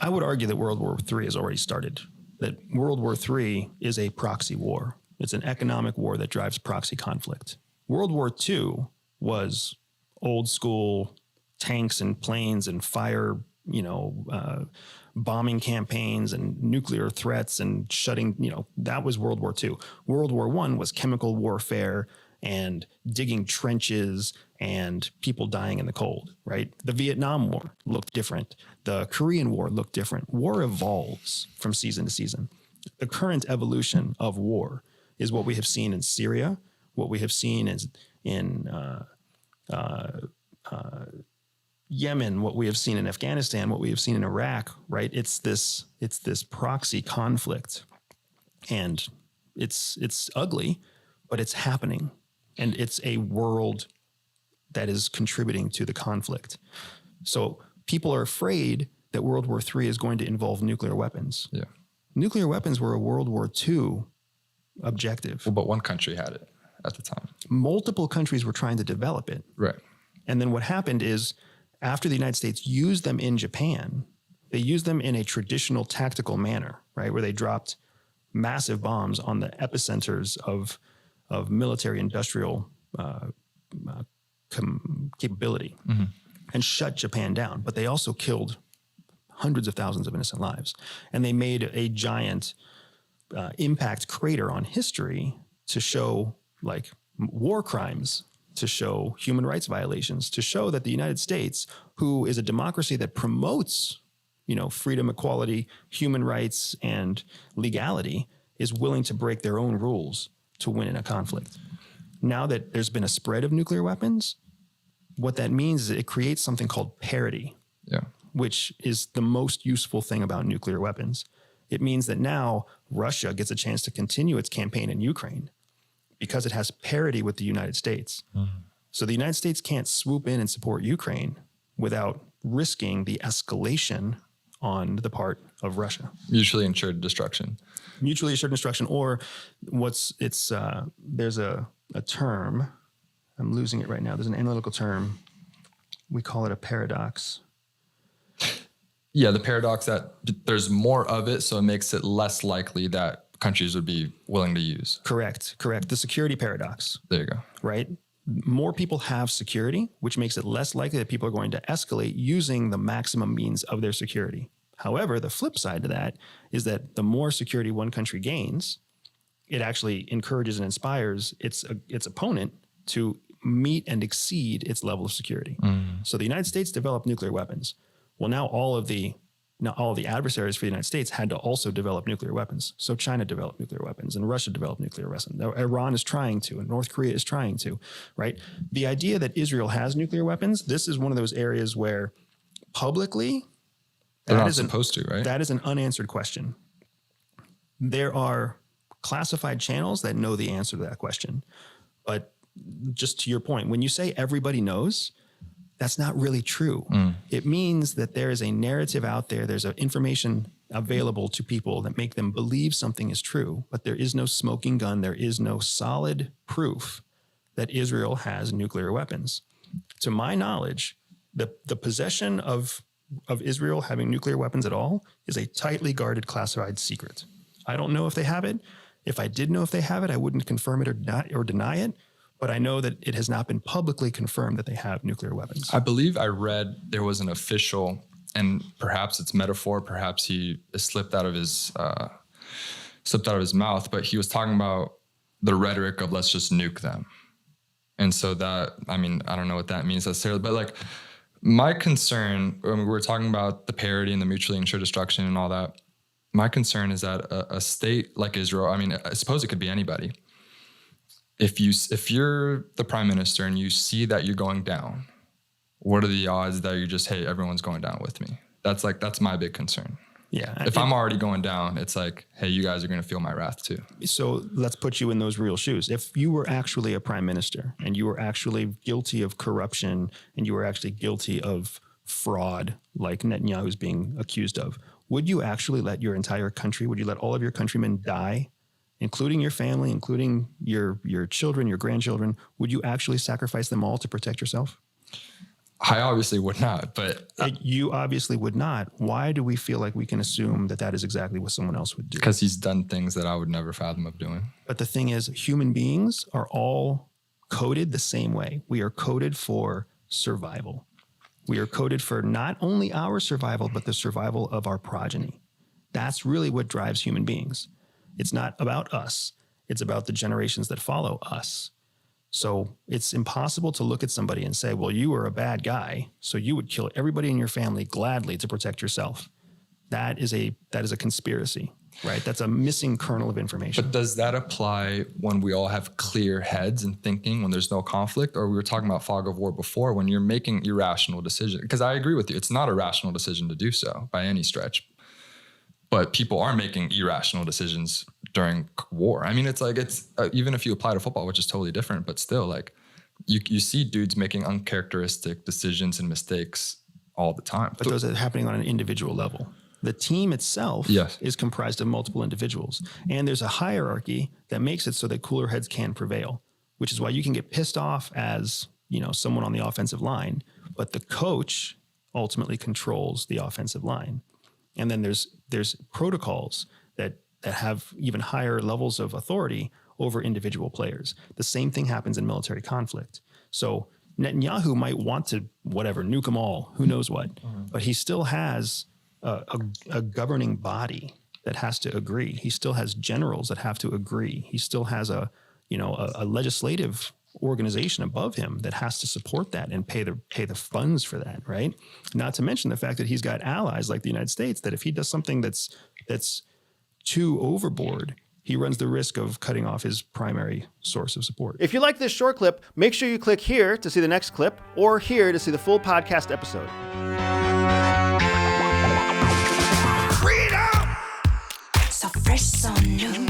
I would argue that World War III has already started, that World War III is a proxy war. It's an economic war that drives proxy conflict. World War II was old school tanks and planes and fire, bombing campaigns and nuclear threats and shutting, that was World War II. World War I was chemical warfare and digging trenches and people dying in the cold, right? The Vietnam War looked different. The Korean War looked different. War evolves from season to season. The current evolution of war is what we have seen in Syria, what we have seen in Yemen, what we have seen in Afghanistan, what we have seen in Iraq, right? It's this proxy conflict, and it's ugly, but it's happening, and it's a world that is contributing to the conflict. So people are afraid that World War III is going to involve nuclear weapons. Yeah, nuclear weapons were a World War II objective. Well, but one country had it at the time. Multiple countries were trying to develop it. Right. And then what happened is, after the United States used them in Japan, they used them in a traditional tactical manner, right? Where they dropped massive bombs on the epicenters of military industrial capability and shut Japan down. But they also killed hundreds of thousands of innocent lives. And they made a giant impact crater on history to show like war crimes, to show human rights violations, to show that the United States, who is a democracy that promotes, freedom, equality, human rights, and legality, is willing to break their own rules to win in a conflict. Now that there's been a spread of nuclear weapons, what that means is it creates something called parity, which is the most useful thing about nuclear weapons. It means that now Russia gets a chance to continue its campaign in Ukraine because it has parity with the United States. So the United States can't swoop in and support Ukraine without risking the escalation on the part of Russia. Mutually assured destruction. Mutually assured destruction, or there's a term, I'm losing it right now. There's an analytical term. We call it a paradox. Yeah, the paradox that there's more of it, so it makes it less likely that countries would be willing to use. Correct. The security paradox. There you go. Right? More people have security, which makes it less likely that people are going to escalate using the maximum means of their security. However, the flip side to that is that the more security one country gains, it actually encourages and inspires its opponent to meet and exceed its level of security. So the United States developed nuclear weapons. Well, now all of the adversaries for the United States had to also develop nuclear weapons. So China developed nuclear weapons, and Russia developed nuclear weapons. Iran is trying to, and North Korea is trying to, right? The idea that Israel has nuclear weapons, this is one of those areas where publicly, they're not supposed to, right? That is an unanswered question. There are classified channels that know the answer to that question. But just to your point, when you say everybody knows, that's not really true. It means that there is a narrative out there. There's information available to people that make them believe something is true, but there is no smoking gun. There is no solid proof that Israel has nuclear weapons. To my knowledge, the possession of Israel having nuclear weapons at all is a tightly guarded classified secret. I don't know if they have it. If I did know if they have it, I wouldn't confirm it or deny it. But I know that it has not been publicly confirmed that they have nuclear weapons. I believe I read there was an official, and perhaps it's metaphor, perhaps he slipped out of his mouth, but he was talking about the rhetoric of let's just nuke them. And so that, I don't know what that means necessarily, but like my concern, when we're talking about the parity and the mutually assured destruction and all that, my concern is that a state like Israel, I suppose it could be anybody. If you're the prime minister and you see that you're going down, what are the odds that you're just, hey, everyone's going down with me? That's my big concern. Yeah. If I'm already going down, it's like, hey, you guys are going to feel my wrath too. So let's put you in those real shoes. If you were actually a prime minister and you were actually guilty of corruption and you were actually guilty of fraud, like Netanyahu's being accused of, would you actually let your entire country, would you let all of your countrymen die, including your family, including your children, your grandchildren? Would you actually sacrifice them all to protect yourself? I obviously would not, but You obviously would not. Why do we feel like we can assume that that is exactly what someone else would do? because he's done things that I would never fathom of doing. But the thing is, human beings are all coded the same way. We are coded for survival. We are coded for not only our survival, but the survival of our progeny. That's really what drives human beings. It's not about us. It's about the generations that follow us. So it's impossible to look at somebody and say, well, you were a bad guy, so you would kill everybody in your family gladly to protect yourself. That is a conspiracy, right? That's a missing kernel of information. But does that apply when we all have clear heads and thinking, when there's no conflict? Or we were talking about fog of war before, when you're making irrational decisions? Because I agree with you. It's not a rational decision to do so by any stretch. But people are making irrational decisions during war. I mean, it's like, even if you apply to football, which is totally different, but still, like, you see dudes making uncharacteristic decisions and mistakes all the time. But those are happening on an individual level. The team itself is comprised of multiple individuals. And there's a hierarchy that makes it so that cooler heads can prevail, which is why you can get pissed off as, someone on the offensive line, but the coach ultimately controls the offensive line. And then there's protocols that have even higher levels of authority over individual players. The same thing happens in military conflict. So Netanyahu might want to, nuke them all, who knows what, but he still has a governing body that has to agree. He still has generals that have to agree. He still has a legislative organization above him that has to support that and pay the funds for that, right? Not to mention the fact that he's got allies like the United States that if he does something that's too overboard, he runs the risk of cutting off his primary source of support. If you like this short clip, make sure you click here to see the next clip or here to see the full podcast episode. Freedom! So fresh, so new.